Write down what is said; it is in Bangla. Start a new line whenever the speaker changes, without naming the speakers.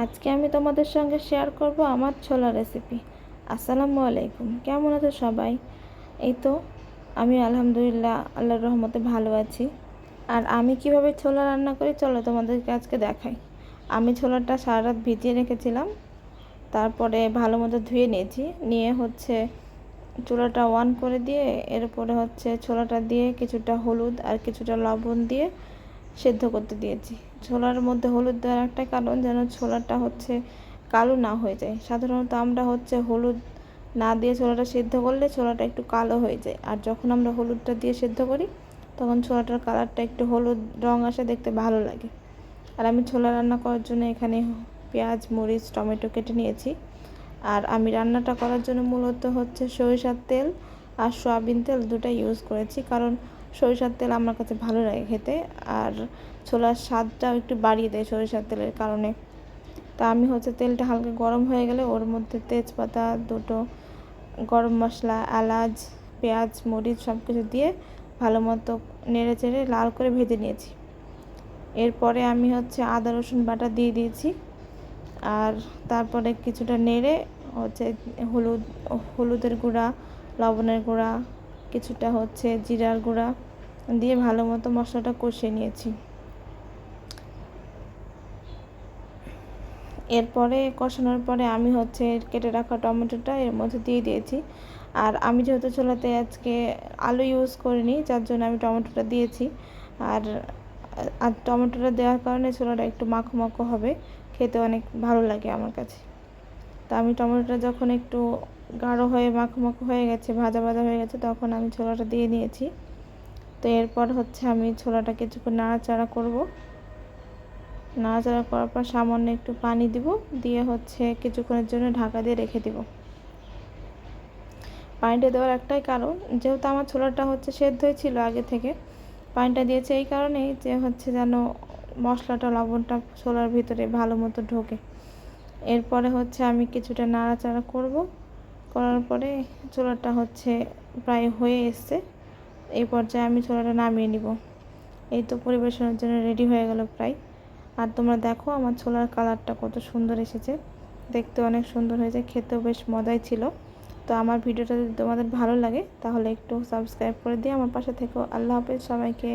আজকে আমি তোমাদের সঙ্গে শেয়ার করব আমার ছোলা রেসিপি। আসসালামু আলাইকুম, কেমন আছো সবাই? এই তো আমি আলহামদুলিল্লাহ আল্লাহর রহমতে ভালো আছি। আর আমি কিভাবে ছোলা রান্না করি চলো তোমাদেরকে আজকে দেখাই। আমি ছোলাটা সারা রাত ভিজিয়ে রেখেছিলাম, তারপরে ভালো মতো ধুয়ে নিয়েছি। নিয়ে চুলাটা অন করে দিয়ে এরপরে ছোলাটা দিয়ে কিছুটা হলুদ আর কিছুটা লবণ দিয়ে সেদ্ধ করতে দিয়েছি। ছোলার মধ্যে হলুদ দেওয়ার একটা কারণ যেন ছোলাটা কালো না হয়ে যায়। সাধারণত আমরা হলুদ না দিয়ে ছোলাটা সেদ্ধ করলে ছোলাটা একটু কালো হয়ে যায়, আর যখন আমরা হলুদটা দিয়ে সেদ্ধ করি তখন ছোলাটার কালারটা একটু হলুদ রঙ আসে, দেখতে ভালো লাগে। আর আমি ছোলা রান্না করার জন্য এখানে পেঁয়াজ, মরিচ, টমেটো কেটে নিয়েছি। আর আমি রান্নাটা করার জন্য মূলত সরিষার তেল আর সয়াবিন তেল দুটাই ইউজ করেছি, কারণ সরিষার তেল আমার কাছে ভালো লাগে খেতে, আর ছোলার স্বাদটাও একটু বাড়িয়ে দেয় সরিষার তেলের কারণে। তা আমি তেলটা হালকা গরম হয়ে গেলে ওর মধ্যে তেজপাতা দুটো, গরম মশলা, এলাচ, পেঁয়াজ, মরিচ সব কিছু দিয়ে ভালো মতো নেড়ে চেড়ে লাল করে ভেজে নিয়েছি। এরপরে আমি আদা রসুন বাটা দিয়ে দিয়েছি। আর তারপরে কিছুটা নেড়ে হলুদের গুঁড়া, লবণের গুঁড়া, কিছুটা জিরার গুঁড়া দিয়ে ভালো মতো মশলাটা কষিয়ে নিয়েছি। এরপরে কষানোর পরে আমি কেটে রাখা টমেটোটা এর মধ্যে দিয়ে দিয়েছি। আর আমি যেহেতু ছোলাতে আজকে আলু ইউজ করিনি, যার জন্য আমি টমেটোটা দিয়েছি। আর আর টমেটোটা দেওয়ার কারণে ছোলাটা একটু মাখো মাখো হবে, খেতে অনেক ভালো লাগে আমার কাছে। তো আমি টমেটোটা যখন একটু গাঢ় হয়ে মাখো মাখো হয়ে গেছে, ভাজা ভাজা হয়ে গেছে, তখন আমি ছোলাটা দিয়ে নিয়েছি। তো এরপর আমি ছোলাটা কিছুক্ষণ নাড়াচাড়া করব। নাড়াচাড়া করার পর সামান্য একটু পানি দিব, দিয়ে কিছুক্ষণের জন্য ঢাকা দিয়ে রেখে দিব। পানিটা দেওয়ার একটাই কারণ, যেহেতু আমার ছোলাটা সেদ্ধ হয়েছিল আগে থেকে, পানিটা দিয়েছে এই কারণেই যে যেন মশলাটা, লবণটা ছোলার ভিতরে ভালো মতো ঢোকে। এরপরে আমি কিছুটা নাড়াচাড়া করব। করার পরে ছোলাটা প্রায় হয়ে এসছে। এই পর্যায়ে আমি ছোলাটা নামিয়ে নিব। এই তো পরিবেশনের জন্য রেডি হয়ে গেল প্রায়। আর তোমরা দেখো আমার ছোলার কালারটা কত সুন্দর এসেছে, দেখতে অনেক সুন্দর হয়েছে, খেতেও বেশ মজাই ছিল। তো আমার ভিডিওটা যদি তোমাদের ভালো লাগে তাহলে একটু সাবস্ক্রাইব করে দিয়ে আমার পাশে থেকো। আল্লাহ হাফেজ সবাইকে।